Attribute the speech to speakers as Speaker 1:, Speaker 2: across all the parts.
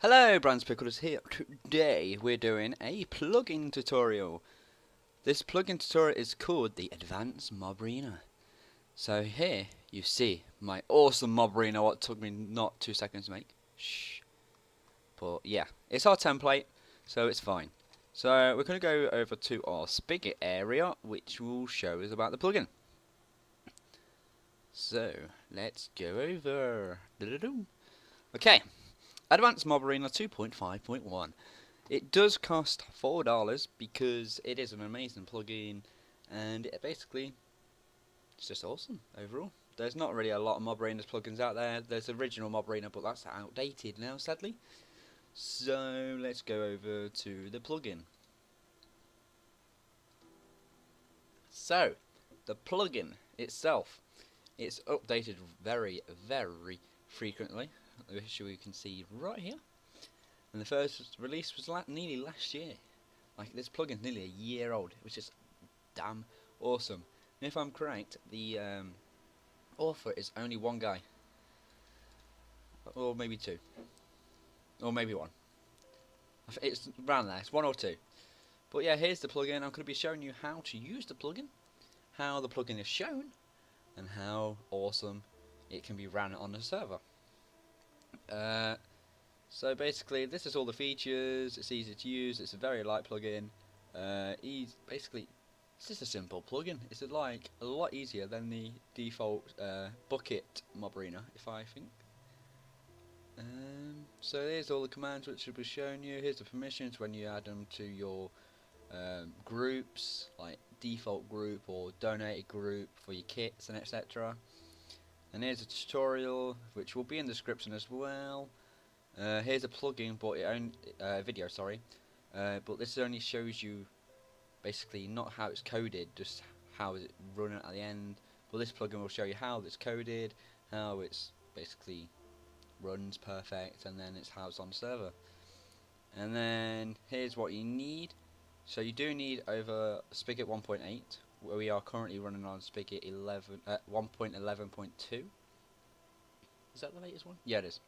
Speaker 1: Hello, BrandsPickled is here. Today we're doing a plugin tutorial. This plugin tutorial is called the Advanced Mob Arena. So here you see my awesome mob arena, what took me not 2 seconds to make. Shh. But yeah, it's our template, so it's fine. So we're going to go over to our spigot area, which will show us about the plugin. So let's go over. Okay. Advanced Mob Arena 2.5.1. It does cost $4 because it is an amazing plugin, and it basically it's just awesome overall. There's not really a lot of Mob Arenas plugins out there. There's original Mob Arena, but that's outdated now, sadly. So let's go over to the plugin. So the plugin itself, it's updated very, very frequently, which we can see right here. And the first release was nearly last year. Like, this plugin's nearly a year old, which is damn awesome. And if I'm correct, the author is only one guy, or maybe two, or maybe one. It's around there. It's one or two. But yeah, here's the plugin. I'm going to be showing you how to use the plugin, how the plugin is shown, and how awesome it can be ran on the server. So basically, this is all the features. It's easy to use. It's a very light plugin. Basically, it's just a simple plugin. It's like a lot easier than the default bucket mob arena, if I think. So here's all the commands which will be showing you. Here's the permissions when you add them to your groups, like default group or donated group for your kits and etc. And here's a tutorial which will be in the description as well. Here's a plugin, but video, sorry. But this only shows you basically not how it's coded, just how it's running at the end. But this plugin will show you how it's coded, how it's basically runs perfect, and then it's how it's on the server. And then here's what you need. So you do need over Spigot 1.8, where we are currently running on Spigot 1.11.2. Is that the latest one? Yeah, it is.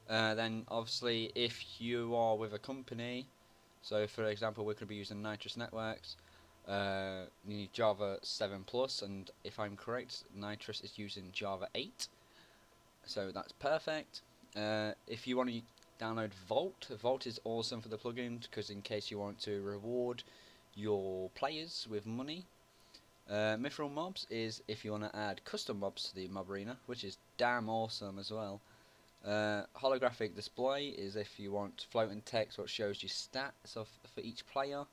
Speaker 1: Then obviously if you are with a company, so for example we're going to be using Nitrous Networks, you need Java 7 plus, and if I'm correct, Nitrous is using Java 8, so that's perfect. If you want to download Vault is awesome for the plugin, because in case you want to reward your players with money. Mithril Mobs is if you want to add custom mobs to the mob arena, which is damn awesome as well. Holographic display is if you want floating text what shows you stats for each player.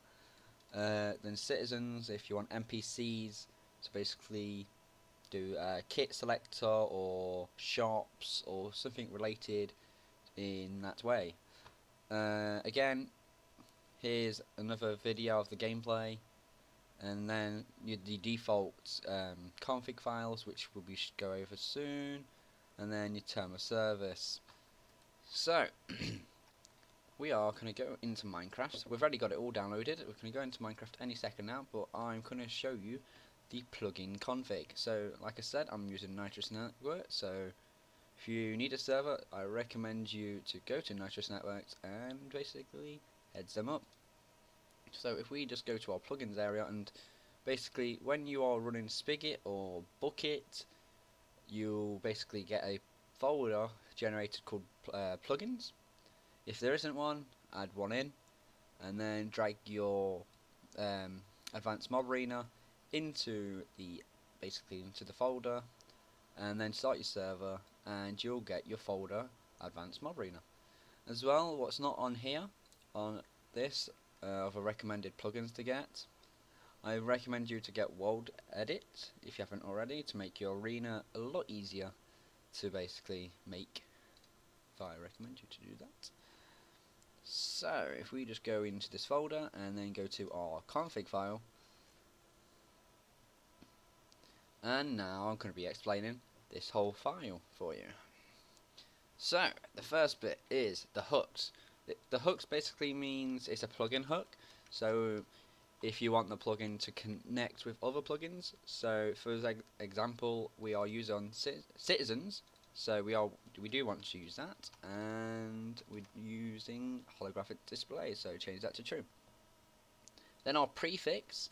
Speaker 1: Then citizens if you want NPCs to basically do kit selector or shops or something related in that way. Again, here's another video of the gameplay, and then the default config files, which we'll be go over soon, and then your term of service. So we are going to go into Minecraft. We've already got it all downloaded. We're going to go into Minecraft any second now, but I'm going to show you the plugin config. So like I said, I'm using Nitrous Network, so if you need a server, I recommend you to go to Nitrous Networks and basically heads them up. So if we just go to our plugins area, and basically when you are running Spigot or Bucket, you'll basically get a folder generated called plugins. If there isn't one, add one in, and then drag your Advanced Mob Arena into the folder, and then start your server, and you'll get your folder Advanced Mob Arena. As well, what's not on here on this of a recommended plugins to get, I recommend you to get World Edit if you haven't already, to make your arena a lot easier to basically make. So I recommend you to do that. So if we just go into this folder and then go to our config file, and now I'm going to be explaining this whole file for you. So the first bit is the hooks. The hooks basically means it's a plugin hook. So if you want the plugin to connect with other plugins, so for example we are using citizens, so we do want to use that, and we using holographic display, so change that to true. Then our prefix.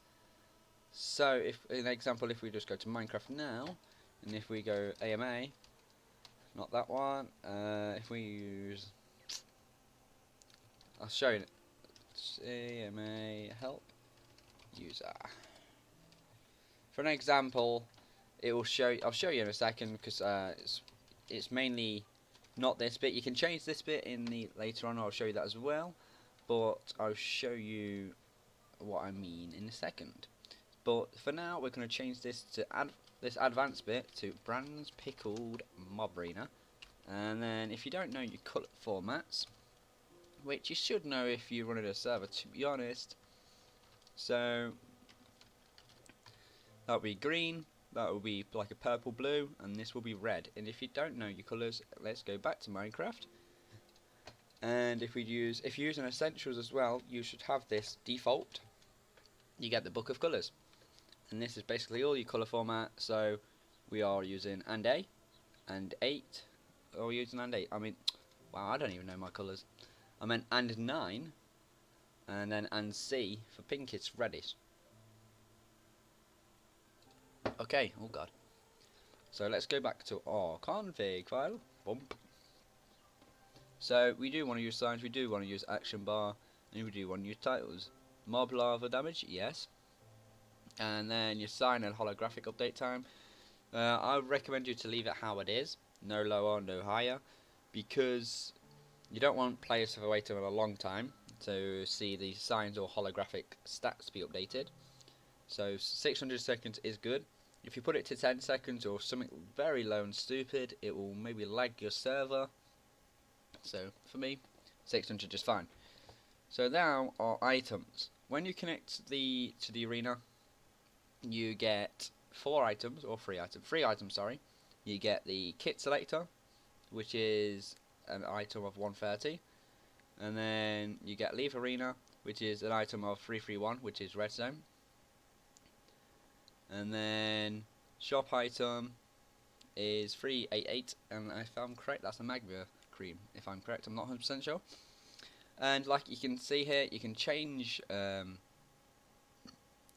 Speaker 1: So if, in example, if we just go to Minecraft now, and if we go AMA, not that one, if we use, I'll show you, AMA help user. For an example, it will show. I'll show you in a second because it's mainly not this bit. You can change this bit in the later on. I'll show you that as well, but I'll show you what I mean in a second. But for now, we're going to change this to this advanced bit to BrandsPickled Mob Arena. And then if you don't know your colour formats, which you should know if you run a server, to be honest. So that will be green, that will be like a purple blue, and this will be red. And if you don't know your colours, let's go back to Minecraft. And if you use an essentials as well, you should have this default. You get the book of colours, and this is basically all your colour format. So we are using and A, and 8, or we're using and 8. I mean, wow, I don't even know my colours. I meant and 9, and then and C for pink. It's reddish. Okay, oh god. So let's go back to our config file. Bump. So we do want to use signs, we do want to use action bar, and we do want to use titles. Mob lava damage, yes. And then your sign and holographic update time. I would recommend you to leave it how it is, no lower, no higher, because you don't want players to have waited a long time to see the signs or holographic stats be updated. So 600 seconds is good. If you put it to 10 seconds or something very low and stupid, it will maybe lag your server. So for me, 600 is fine. So now our items. When you connect to the arena, you get 4 items, or 3 items. 3 items, sorry. You get the kit selector, which is an item of 130, and then you get leave arena, which is an item of 331, which is redstone. And then shop item is 388, and if I'm correct, that's a magma cream. If I'm correct, I'm not 100% sure. And like you can see here, you can change the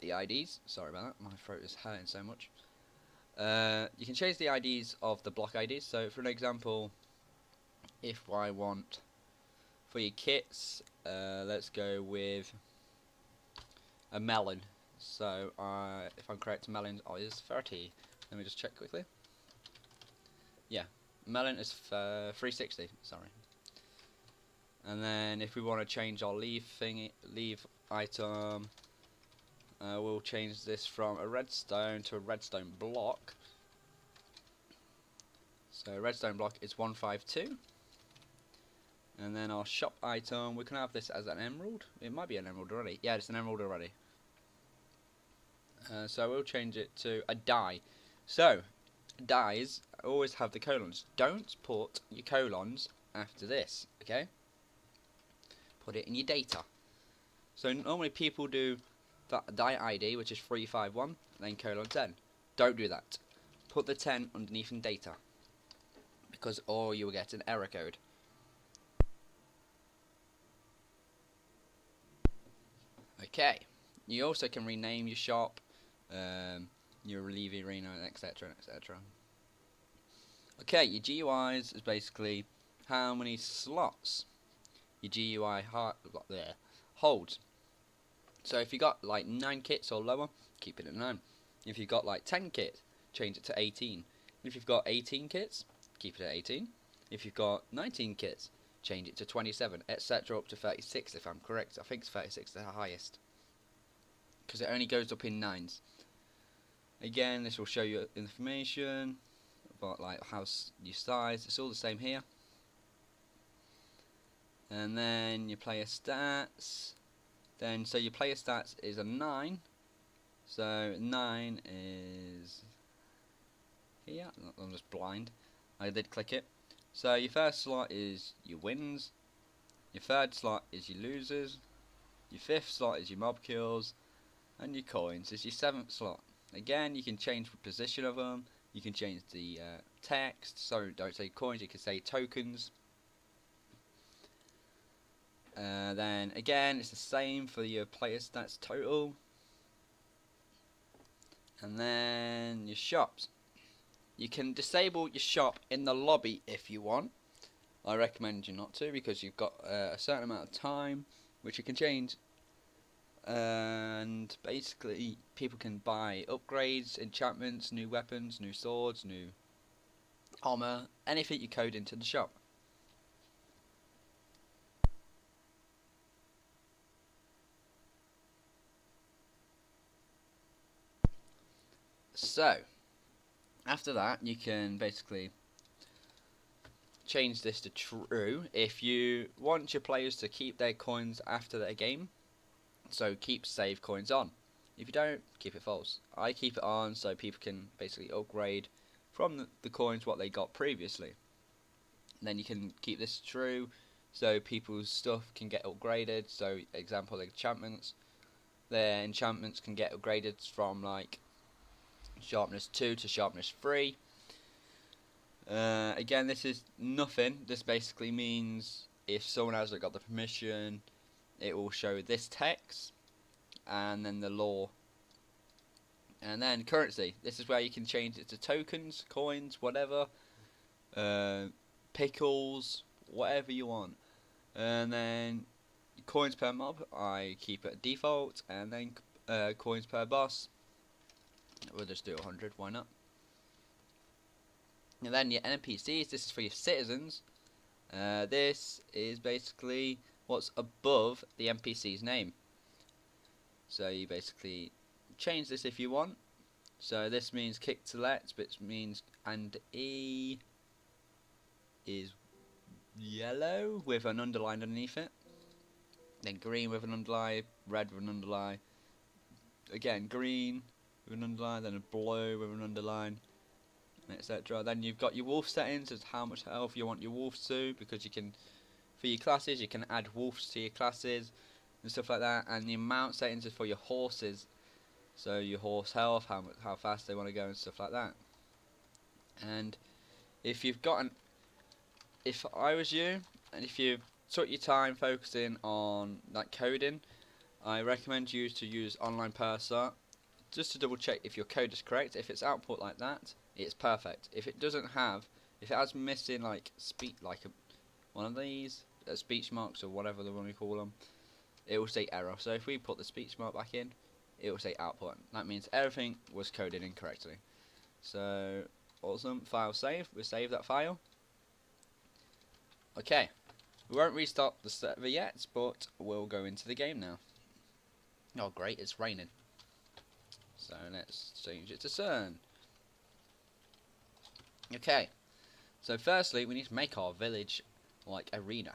Speaker 1: IDs. Sorry about that, my throat is hurting so much. You can change the IDs of the block IDs. So for an example, if I want for your kits, let's go with a melon. So if I'm correct, melon is 30. Let me just check quickly. Yeah, melon is 360. Sorry. And then if we want to change our leave item, we'll change this from a redstone to a redstone block. So redstone block is 152. And then our shop item, we can have this as an emerald. It might be an emerald already. Yeah, it's an emerald already. So we'll change it to a die. So dies always have the colons. Don't put your colons after this, okay? Put it in your data. So normally people do that die ID, which is 351, then colon 10. Don't do that. Put the 10 underneath in data, because or you will get an error code. Okay. You also can rename your shop, your relief arena, etc., etc. Okay, your GUIs is basically how many slots your GUI holds. So if you got like 9 kits or lower, keep it at 9. If you've got like 10 kits, change it to 18. If you've got 18 kits, keep it at 18. If you've got 19 kits, change it to 27, etc. up to 36 if I'm correct. I think it's 36 the highest, because it only goes up in 9s. Again, this will show you information about like how you size. It's all the same here. And then your player stats. Then so your player stats is a 9. So 9 is here. I'm just blind. I did click it. So your first slot is your wins. Your third slot is your losers. Your fifth slot is your mob kills. And your coins is your 7th slot. Again, you can change the position of them. You can change the text. So don't say coins, you can say tokens. Then again, it's the same for your player stats total. And then your shops. You can disable your shop in the lobby if you want. I recommend you not to, because you've got a certain amount of time which you can change. And basically people can buy upgrades, enchantments, new weapons, new swords, new armor, anything you code into the shop. So after that, you can basically change this to true if you want your players to keep their coins after their game. So keep save coins on. If you don't, keep it false. I keep it on so people can basically upgrade from the coins what they got previously. And then you can keep this true so people's stuff can get upgraded. So example, enchantments. Their enchantments can get upgraded from like sharpness 2 to sharpness 3. Again, this is nothing. This basically means if someone hasn't got the permission, it will show this text and then the law. And then currency. This is where you can change it to tokens, coins, whatever, pickles, whatever you want. And then coins per mob, I keep it at default. And then coins per boss, we'll just do 100, why not? And then your NPCs, this is for your citizens. This is basically what's above the NPC's name. So you basically change this if you want. So this means kick to let, which means and E is yellow with an underline underneath it. Then green with an underline, red with an underline. Again, green with an underline, then a blue with an underline, etc. Then you've got your wolf settings as how much health you want your wolves to, because you can, for your classes, you can add wolves to your classes and stuff like that. And the mount settings is for your horses, so your horse health, how fast they want to go and stuff like that. And if you've got if I was you, and if you took your time focusing on like coding, I recommend you to use online parser just to double check if your code is correct. If it's output like that, it's perfect. If it doesn't have, if it has missing like speech, like one of these speech marks or whatever the one we call them, it will say error. So if we put the speech mark back in, it will say output. That means everything was coded incorrectly. So awesome. File save. We save that file. Okay, we won't restart the server yet, but we'll go into the game now. Oh great, it's raining. So let's change it to sun. Okay, so firstly we need to make our village like arena.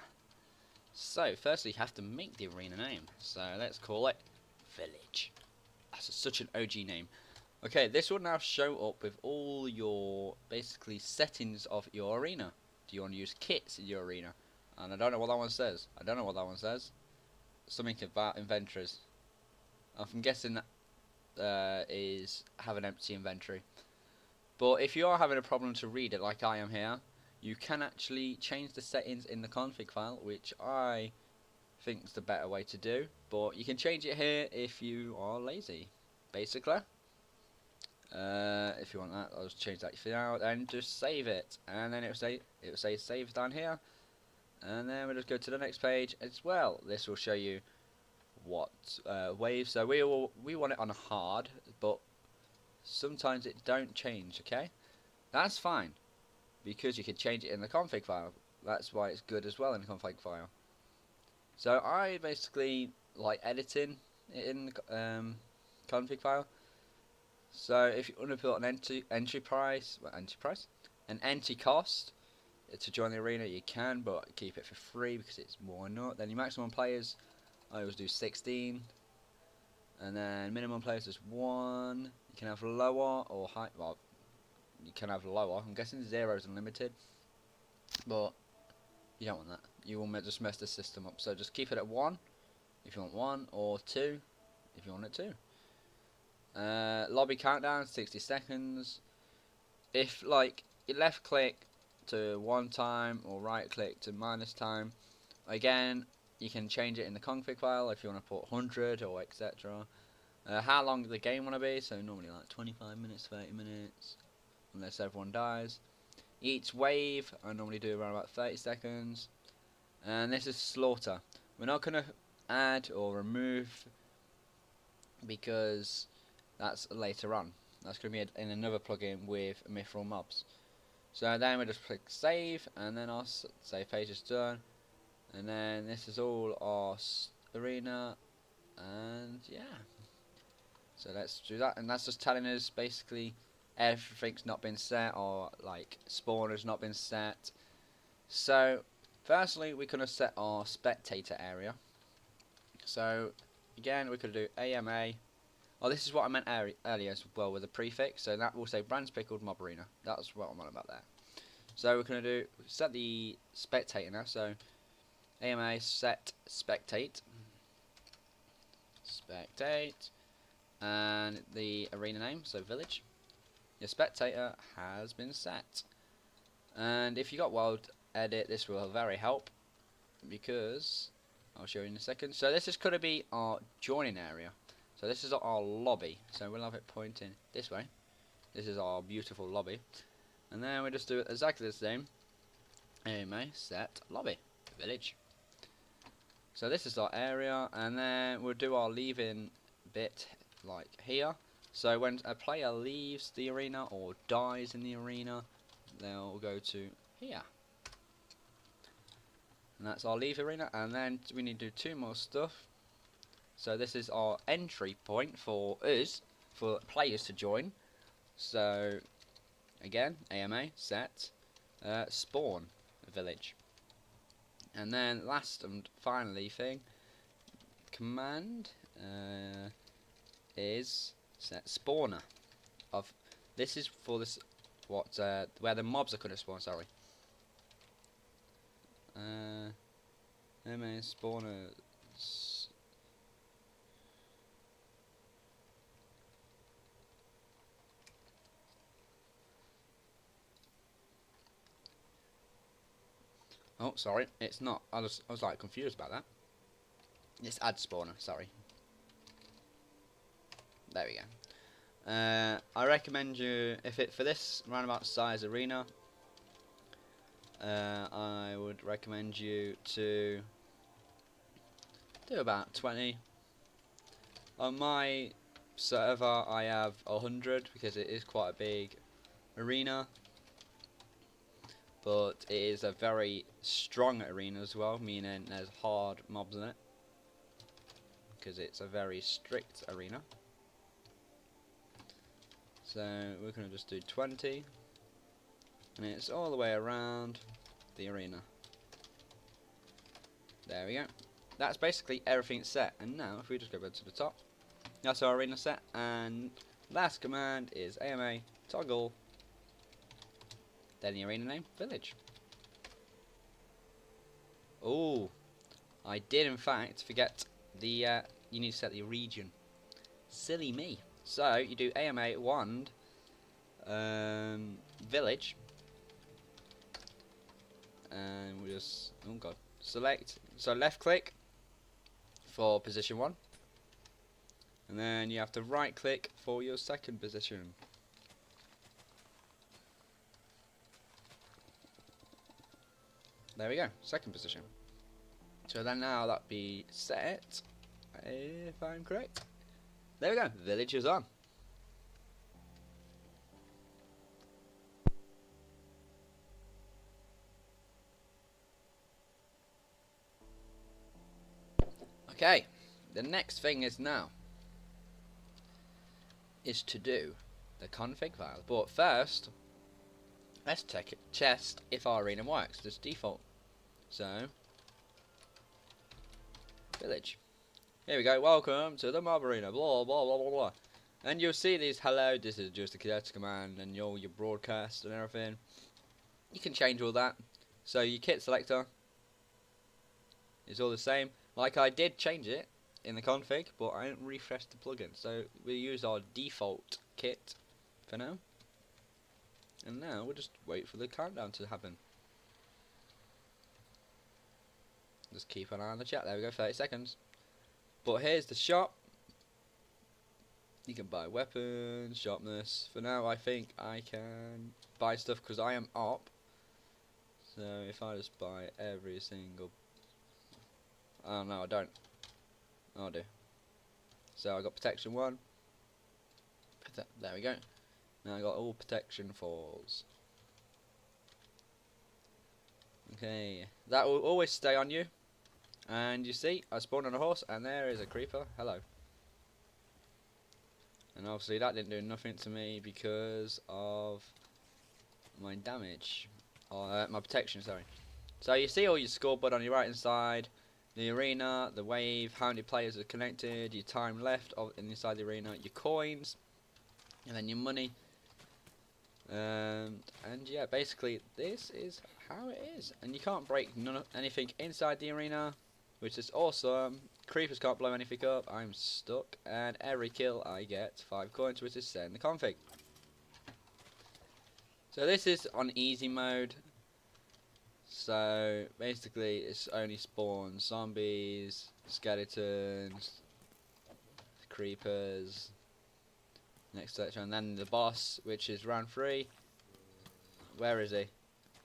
Speaker 1: So firstly you have to make the arena name. So let's call it village. That's such an OG name. Okay, this will now show up with all your basically settings of your arena. Do you want to use kits in your arena? And I don't know what that one says. Something about inventories. I'm guessing that is have an empty inventory. But if you are having a problem to read it like I am here, you can actually change the settings in the config file, which I think is the better way to do. But you can change it here if you are lazy, basically. If you want that, I'll just change that for now and just save it, and then it will say save down here, and then we'll just go to the next page as well. This will show you what waves. So we want it on hard, but sometimes it don't change. Okay, that's fine because you can change it in the config file. That's why it's good as well in the config file. So I basically like editing it in the config file. So if you want to put an entry cost to join the arena, you can, but keep it for free because it's more not. Then your maximum players, I always do 16, and then minimum players is 1. You can have lower or high. Well, you can have lower. I'm guessing 0 is unlimited, but you don't want that. You will just mess the system up. So just keep it at 1 if you want 1, or 2 if you want it 2. Lobby countdown 60 seconds. If like you left click to 1 time or right click to minus time, again you can change it in the config file if you want to put 100 or etc. How long the game want to be, so normally like 25 minutes, 30 minutes, unless everyone dies. Each wave I normally do around about 30 seconds. And this is slaughter. We're not going to add or remove because that's later on. That's going to be in another plugin with mithril mobs. So then we just click save, and then our save page is done. And then this is all our arena, and yeah. So let's do that, and that's just telling us basically everything's not been set, or like spawner's not been set. So firstly, we're going to set our spectator area. So again, we could do AMA. Oh, this is what I meant earlier as well with the prefix. So that will say BrandsPickled Mob Arena. That's what I'm on about there. So we're going to set the spectator now. So AMA set spectate. Spectate. And the arena name, so village. Your spectator has been set. And if you got wild edit, this will very help, because I'll show you in a second. So this is going to be our joining area. So this is our lobby. So we'll have it pointing this way. This is our beautiful lobby. And then we just do it exactly the same. AMA set lobby village. So this is our area, and then we'll do our leaving bit like here. So when a player leaves the arena or dies in the arena, they'll go to here. And that's our leave arena, and then we need to do two more stuff. So this is our entry point for us, for players to join. So again, AMA set spawn village. And then last and finally thing, command is set spawner of. This is for this where the mobs are going to spawn. Sorry. AMA spawner. Oh, sorry, it's not. I was like confused about that. It's add spawner. Sorry. There we go. I recommend you, if it for this roundabout size arena, I would recommend you to do about 20. On my server, I have 100 because it is quite a big arena. But it is a very strong arena as well, meaning there's hard mobs in it, because it's a very strict arena. So we're going to just do 20, and it's all the way around the arena. There we go. That's basically everything set. And now if we just go back to the top, that's our arena set, and last command is AMA toggle, then the arena name, village. Oh, I did in fact forget the, you need to set the region. Silly me. So, you do AMA wand, village, and we just, oh god, select, so left click for position 1, and then you have to right click for your second position. There we go, second position. So then now that be set, if I'm correct. There we go, village is on. Okay, the next thing is to do the config file. But first, let's test if our arena works. Just default. So, village. Here we go. Welcome to the mob arena. Blah blah blah blah blah. And you'll see these. Hello. This is just a cadet command, and your broadcast and everything. You can change all that. So your kit selector is all the same. Like I did change it in the config, but I didn't refresh the plugin. So we use our default kit for now. And now we'll just wait for the countdown to happen. Just keep an eye on the chat. There we go, 30 seconds. But here's the shop. You can buy weapons, sharpness. For now, I think I can buy stuff because I am up. So if I just buy every single... Oh no, I don't. Oh, I do. So I got protection 1. There we go. Now I got all protection 4s. Okay, that will always stay on you. And you see, I spawned on a horse, and there is a creeper. Hello. And obviously that didn't do nothing to me because of my damage. Or my protection, sorry. So you see all your scoreboard on your right hand side. The arena, the wave, how many players are connected, your time left inside the arena, your coins, and then your money. And yeah, basically this is how it is. And you can't break anything inside the arena, which is awesome. Creepers can't blow anything up. I'm stuck, and every kill I get 5 coins, which is set in the config. So this is on easy mode. So basically it's only spawn zombies, skeletons, creepers, next section, and then the boss, which is round 3. Where is he?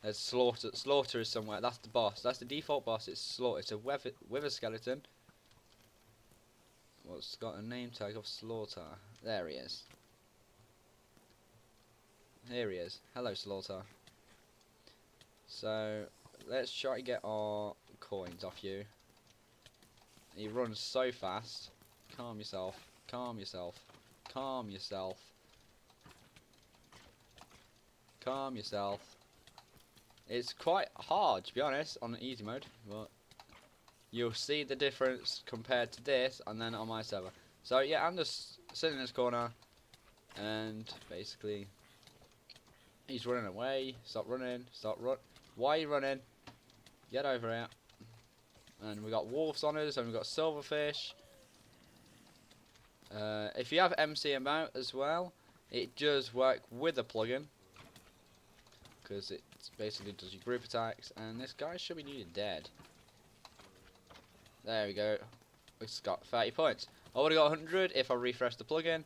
Speaker 1: There's Slaughter. Slaughter is somewhere. That's the boss. That's the default boss. It's Slaughter. It's a wither skeleton. What's got a name tag of Slaughter? There he is. Here he is. Hello, Slaughter. So let's try to get our coins off you. He runs so fast. Calm yourself. Calm yourself. Calm yourself. Calm yourself. It's quite hard, to be honest, on easy mode, but you'll see the difference compared to this and then on my server. So yeah, I'm just sitting in this corner, and basically he's running away. Stop running. Stop run. Why are you running? Get over here. And we got wolves on us, and we got silverfish. If you have MC about as well, it does work with a plugin, because it basically does your group attacks, and this guy should be nearly dead. There we go. It's got 30 points. I would have got 100 if I refreshed the plugin,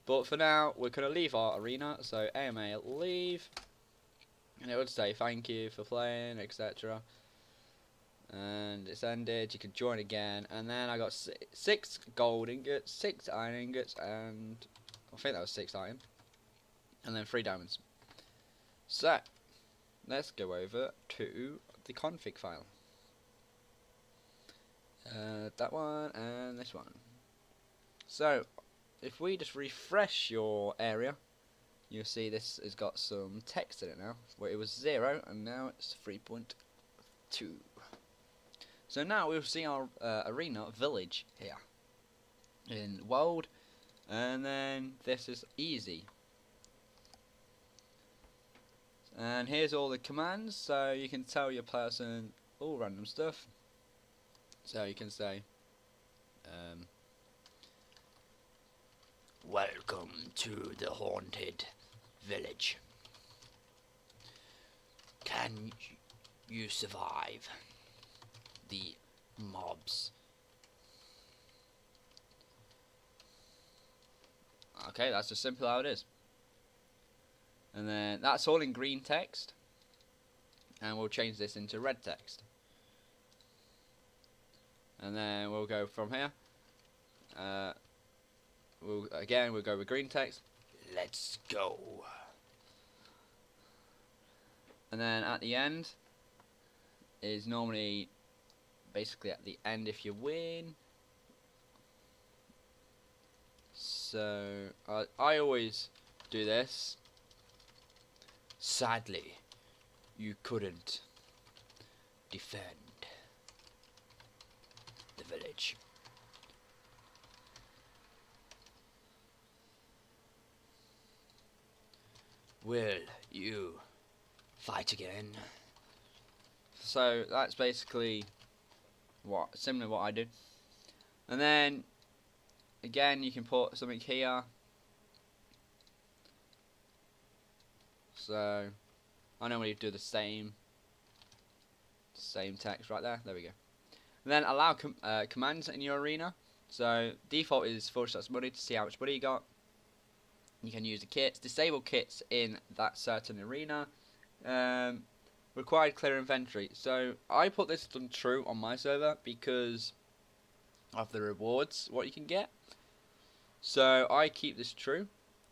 Speaker 1: but for now we're going to leave our arena. So AMA leave, and it would say thank you for playing, etc. And it's ended. You can join again, and then I got 6 gold ingots, 6 iron ingots, and I think that was 6 iron, and then 3 diamonds. So let's go over to the config file. That one and this one. So if we just refresh your area, you'll see this has got some text in it now, where it was 0 and now it's 3.2. So now we'll see our arena village here in world, and then this is easy. And here's all the commands, so you can tell your person all random stuff. So you can say, welcome to the haunted village. Can you survive the mobs? Okay, that's just simple how it is. And then that's all in green text, and we'll change this into red text. And then we'll go from here. We'll go with green text. Let's go. And then at the end is normally basically at the end if you win. So I always do this. Sadly, you couldn't defend the village. Will you fight again? So that's basically similar to what I do. And then again you can put something here. So I normally do the same text right there. There we go. Then allow commands in your arena. So default is /money to see how much money you got. You can use the kits, disable kits in that certain arena. Required clear inventory. So I put this on true on my server because of the rewards, what you can get. So I keep this true,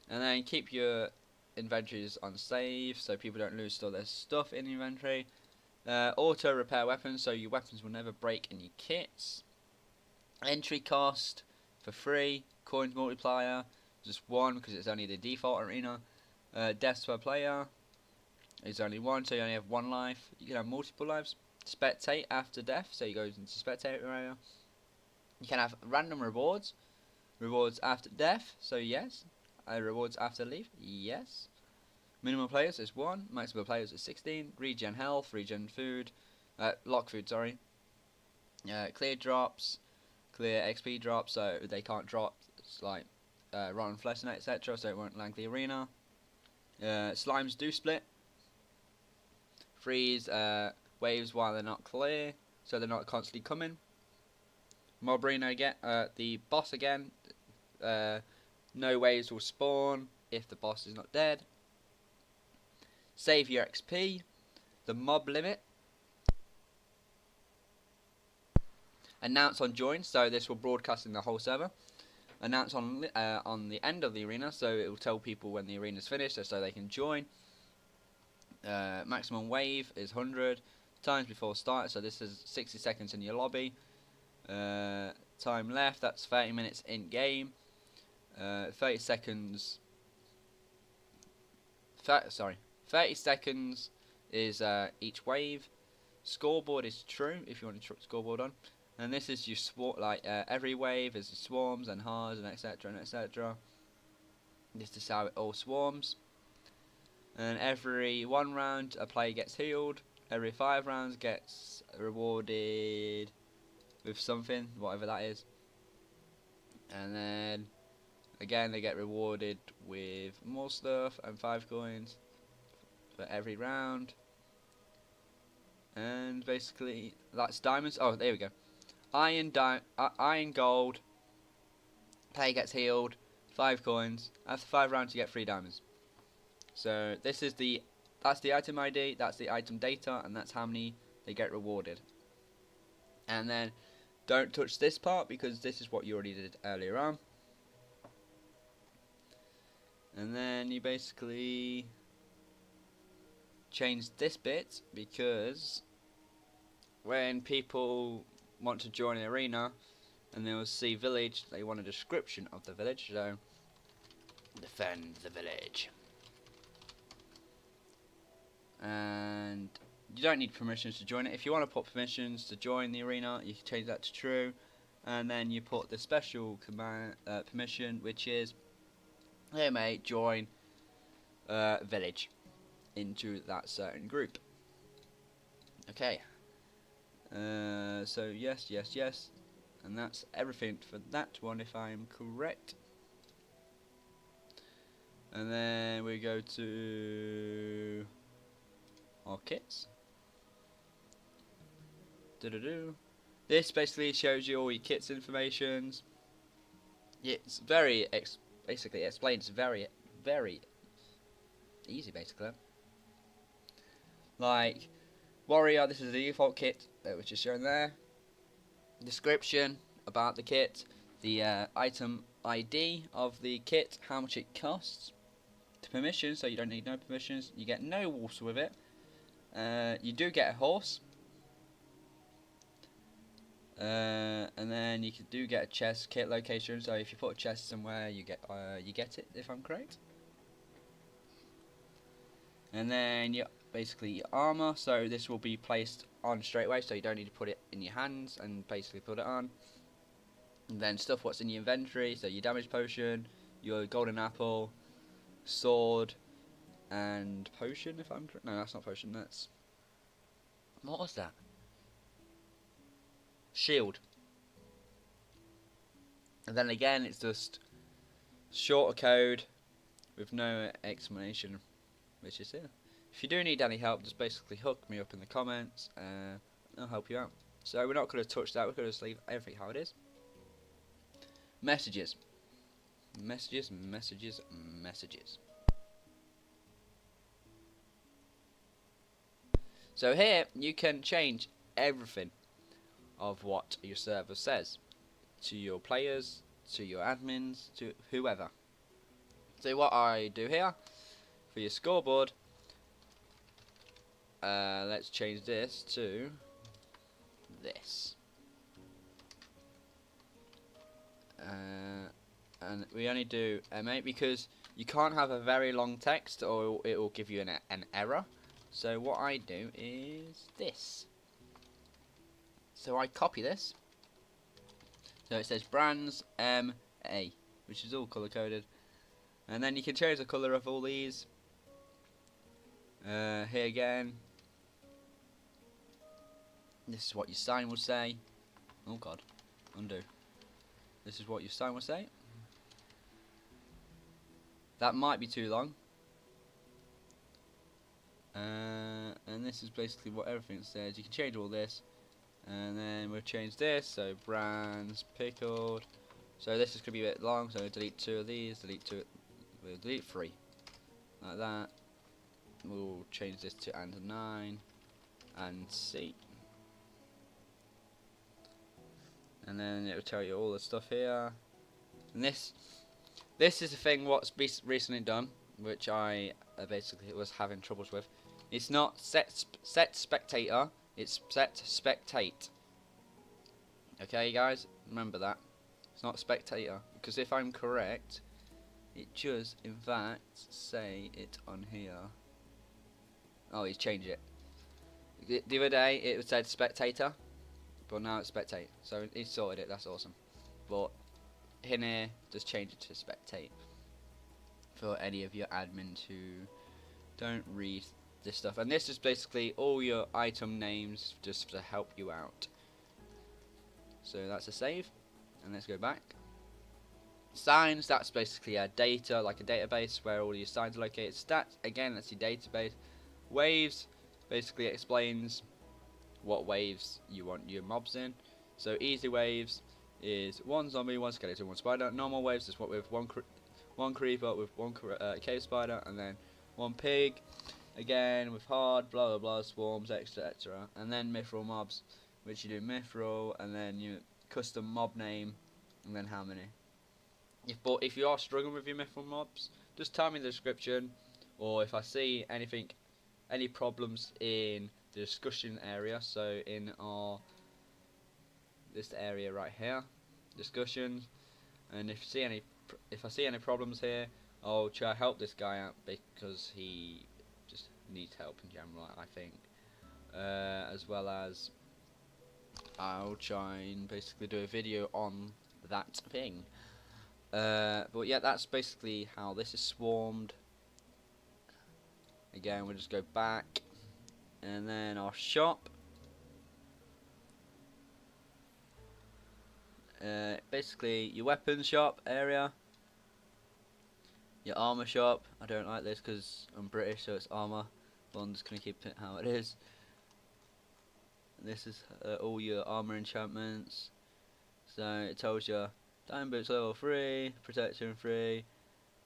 Speaker 1: and then keep your inventories on save so people don't lose all their stuff in the inventory. Auto repair weapons, so your weapons will never break in your kits. Entry cost for free. Coins multiplier just 1 because it's only the default arena. Deaths per player is only 1, so you only have 1 life. You can have multiple lives. Spectate after death, so you go into spectate area. You can have random rewards. Rewards after death, so yes. Rewards after leave, yes. Minimum players is 1. Maximum players is 16. Regen health, regen food, lock food, sorry. Clear drops, clear XP drops, so they can't drop. It's like rotten flesh and etc. So it won't lag the arena. Slimes do split. Freeze waves while they're not clear, so they're not constantly coming. Mob arena again. The boss again. No waves will spawn if the boss is not dead. Save your XP. The mob limit. Announce on join, so this will broadcast in the whole server. Announce on the end of the arena, so it will tell people when the arena is finished, so they can join. Maximum wave is 100 times before start, so this is 60 seconds in your lobby. Time left, that's 30 minutes in game. 30 seconds. 30 seconds is each wave. Scoreboard is true if you want to scoreboard on. And this is your every wave is swarms and hards and etc. and etc. This is how it all swarms. And every 1 round a player gets healed. Every 5 rounds gets rewarded with something, whatever that is. And then again they get rewarded with more stuff and 5 coins for every round. And basically that's diamonds. Oh, there we go. Iron gold. Player gets healed. 5 coins. After 5 rounds you get 3 diamonds. So that's the item ID, that's the item data, and that's how many they get rewarded. And then don't touch this part because this is what you already did earlier on. And then you basically change this bit because when people want to join an arena and they will see village, they want a description of the village, so defend the village. And you don't need permissions to join it. If you want to put permissions to join the arena, you can change that to true, and then you put the special command permission, which is, hey mate, join village into that certain group. Okay. So yes, and that's everything for that one, if I'm correct. And then we go to our kits. This basically shows you all your kits informations. It's very basically explains very easy, basically. Like warrior, this is the default kit which is shown there. Description about the kit, the item ID of the kit, how much it costs. The permissions, so you don't need no permissions. You get no wolves with it. You do get a horse. And then you do get a chest kit location, so if you put a chest somewhere you get it, if I'm correct. And then basically your armor, so this will be placed on straight away, so you don't need to put it in your hands and basically put it on. And then stuff what's in your inventory, so your damage potion, your golden apple, sword, and potion, if I'm correct. No, that's not potion, that's... What was that? Shield. And then again, it's just shorter code with no explanation, which is here. If you do need any help, just basically hook me up in the comments, I'll help you out. So we're not going to touch that. We're going to just leave everything how it is. Messages. Messages, messages, messages. So here you can change everything of what your server says to your players, to your admins, to whoever. So what I do here for your scoreboard, let's change this to this. And we only do M8 because you can't have a very long text or it will give you an error. So what I do is this. So I copy this. So it says brands MA, which is all color coded. And then you can change the color of all these. Here again. This is what your sign will say. Oh god, undo. This is what your sign will say. That might be too long. And this is basically what everything says. You can change all this. And then we'll change this. So brands pickled. So this is going to be a bit long. So we'll delete 2 of these. Delete 2. We'll delete 3. Like that. We'll change this to and 9. And C. And then it will tell you all the stuff here. And this is the thing what's recently done, which I basically was having troubles with. It's not set spectator, it's set spectate. Okay guys, remember that. It's not spectator, because if I'm correct, it does in fact say it on here. Oh, he's changed it. The other day it said spectator, but now it's spectate. So he's sorted it, that's awesome. But in here, just change it to spectate for any of your admins who don't read this stuff. And this is basically all your item names just to help you out. So that's a save, and let's go back. Signs, that's basically a data, like a database where all your signs are located. Stats, again, that's your database. Waves basically explains what waves you want your mobs in. So easy waves is 1 zombie, 1 skeleton, 1 spider. Normal waves is what with one creeper with 1 cave spider, and then 1 pig. Again with hard, blah blah blah, swarms, etc. And then mithril mobs, which you do mithril, and then you custom mob name, and then how many. But if you are struggling with your mithril mobs, just tell me in the description, or if I see any problems in the discussion area. So in this area right here, discussions, and if I see any problems here, I'll try to help this guy out because he just needs help in general, I think. As well as I'll try and basically do a video on that thing. But yeah, that's basically how this is swarmed. Again, we'll just go back, and then our shop. Basically your weapons shop area, your armor shop. I don't like this because I'm British, so it's armor, but I'm just going to keep it how it is. This is all your armor enchantments. So it tells you diamond boots level 3, protection 3,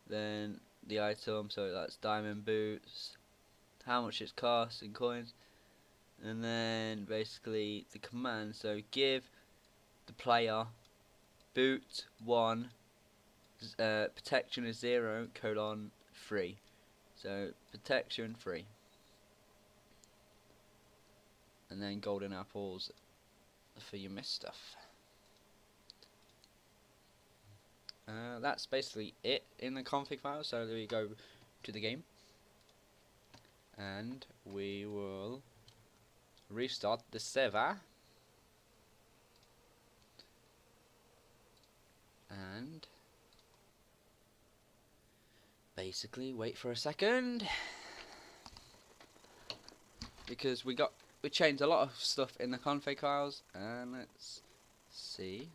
Speaker 1: then the item, so that's diamond boots, how much it costs in coins, and then basically the command. So give the player boot 1, protection is 0, colon 3. So protection 3. And then golden apples for your mist stuff. That's basically it in the config file. So we go to the game, and we will restart the server. And basically wait for a second, because we changed a lot of stuff in the config files, and let's see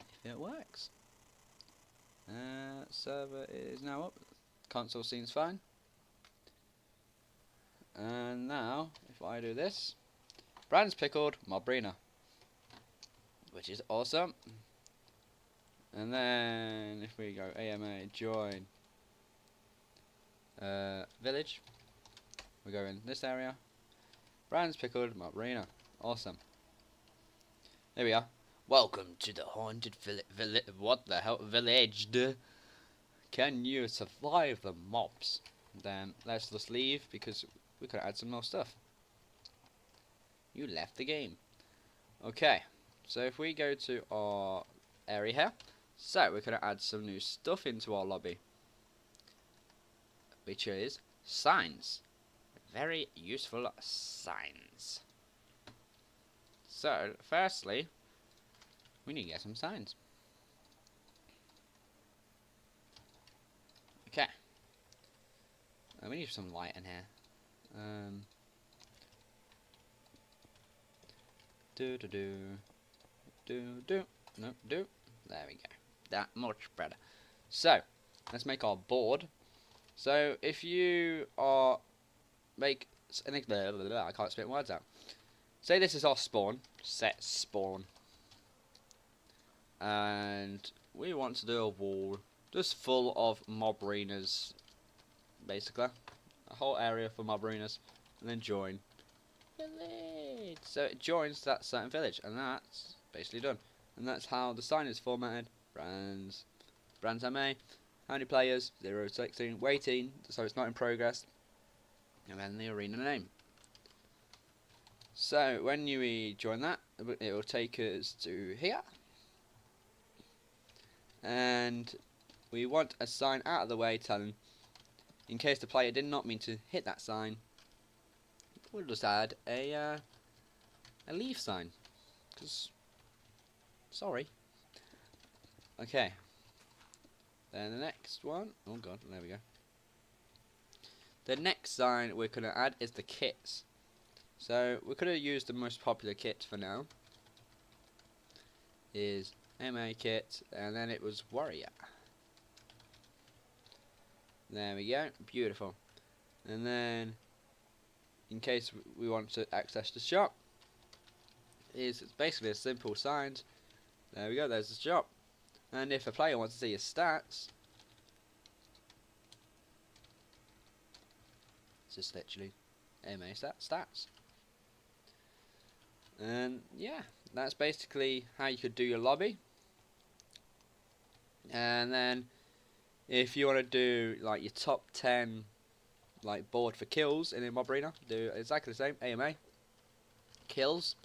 Speaker 1: if it works. Server is now up. Console seems fine. And now if I do this, BrandsPickled Mob Arena. which is awesome. And then if we go AMA join village, we go in this area. BrandsPickled mob arena. Awesome. There we are. Welcome to the haunted what the hell village? Can you survive the mobs? Then let's just leave because we could add some more stuff. You left the game. Okay, so if we go to our area here, so we're going to add some new stuff into our lobby, which is signs. Very useful signs. So, firstly, we need to get some signs. Okay. We need some light in here. No, do. There we go. That much better. So, let's make our board. So, if you are I can't spit words out. Say this is our spawn. Set spawn. And we want to do a wall just full of mob arenas, basically. A whole area for mob arenas. And then join village. So it joins that certain village, and that's basically done. And that's how the sign is formatted. Brands MA. How many players? 0 to 16. Waiting, so it's not in progress. And then the arena name. So when you join that, it will take us to here. And we want a sign out of the way telling, in case the player did not mean to hit that sign, we'll just add a leave sign. Because, sorry. Okay. Then the next one, oh god, there we go. The next sign we're going to add is the kits. So we could have used the most popular kit for now. Is MA kit, and then it was warrior. There we go, beautiful. And then, in case we want to access the shop, it's basically a simple sign. There we go, there's the shop. And if a player wants to see his stats, it's just literally MA stats. And yeah, that's basically how you could do your lobby. And then if you want to do like your top 10 like board for kills in a mob arena, do exactly the same. AMA kills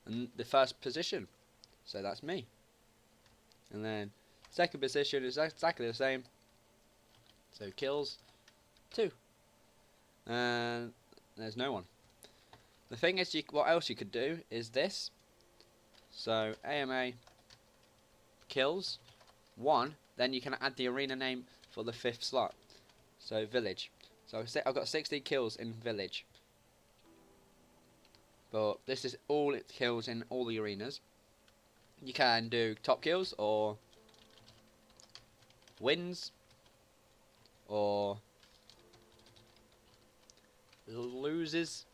Speaker 1: and the first position, so that's me. And then second position is exactly the same, so kills 2, and there's no one. The thing is, what else you could do is this. So AMA kills 1, then you can add the arena name for the 5th slot. So village. So I've got 16 kills in village. But this is all it kills in all the arenas. You can do top kills or wins or loses,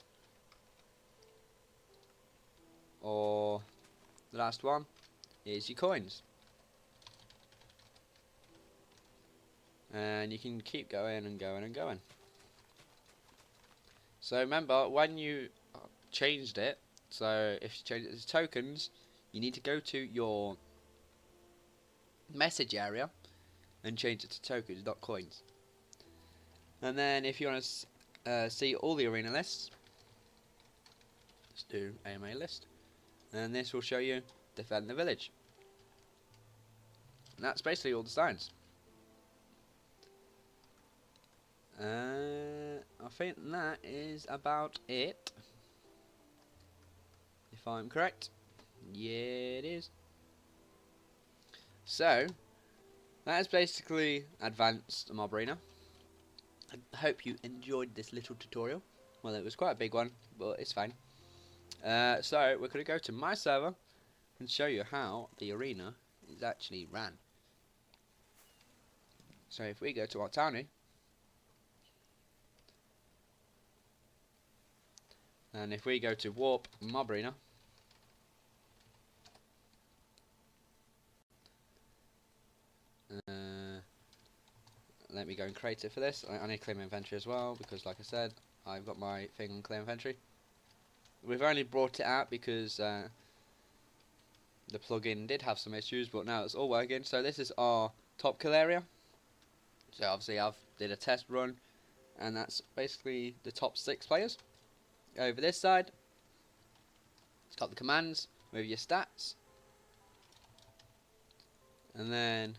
Speaker 1: or the last one is your coins. And you can keep going and going and going. So remember, when you changed it, so if you change it to tokens, you need to go to your message area and change it to tokens, not coins. And then if you want to see all the arena lists, just do AMA list, and this will show you defend the village. And that's basically all the signs. I think that is about it, if I'm correct. Yeah, it is. So that is basically advanced mob arena. I hope you enjoyed this little tutorial. Well, it was quite a big one, but it's fine. So we're going to go to my server and show you how the arena is actually ran. So if we go to our townie, and if we go to warp mob arena, let me go and create it for this. I need to clear my inventory as well, because like I said, I've got my thing on clear inventory. We've only brought it out because the plugin did have some issues, but now it's all working. So this is our top kill area. So obviously I've did a test run, and that's basically the top 6 players. Over this side, it's got the commands with your stats. And then,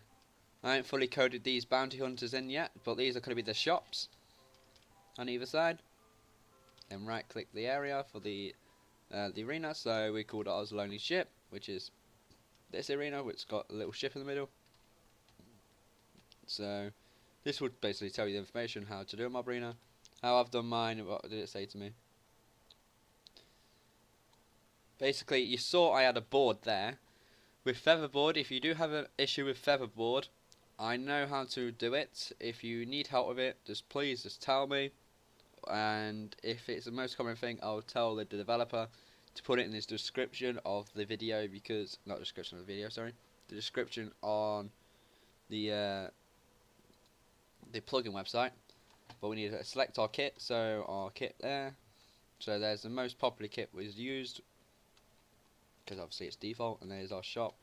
Speaker 1: I haven't fully coded these bounty hunters in yet, but these are going to be the shops on either side. Then right click the area for the arena, so we called ours Lonely Ship, which is this arena, which got a little ship in the middle. So this would basically tell you the information how to do a mob arena, how I've done mine, and what did it say to me. Basically, you saw I had a board there. With Featherboard, if you do have an issue with Featherboard, I know how to do it. If you need help with it, please tell me. And if it's the most common thing, I'll tell the developer to put it in his description of the video, because not description of the video, sorry, the description on the plugin website. But we need to select our kit, so our kit there. So there's the most popular kit was used, because obviously it's default, and there's our shop,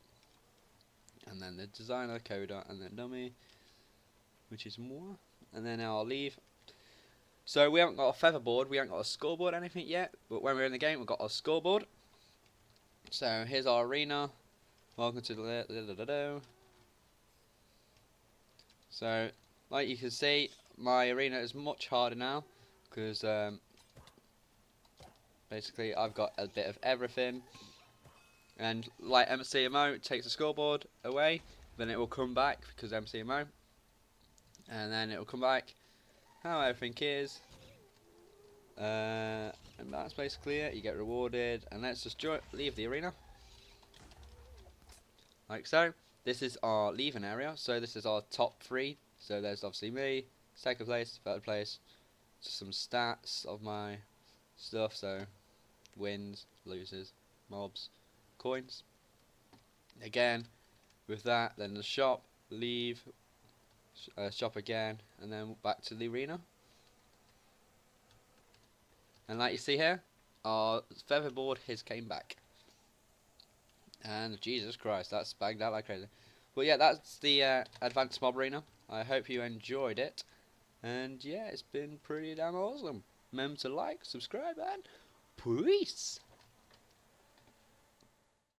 Speaker 1: and then the designer, coder, and then dummy, which is more, and then our leave. So we haven't got a featherboard, we haven't got a scoreboard, anything yet, but when we're in the game, we've got our scoreboard. So here's our arena. Welcome to the So like you can see, my arena is much harder now, because basically I've got a bit of everything. And like MCMO, it takes the scoreboard away, then it will come back because MCMO, and then it will come back how everything is, and that's basically it. You get rewarded, and let's just leave the arena like so. This is our leaving area, so this is our top 3. So there's obviously me, second place, third place, just some stats of my stuff, so wins, loses, mobs, coins. Again, with that, then the shop, leave, shop again, and then back to the arena. And like you see here, our featherboard has came back. And Jesus Christ, that's bagged out like crazy. But yeah, that's the advanced mob arena. I hope you enjoyed it. And yeah, it's been pretty damn awesome. Remember to like, subscribe, and peace.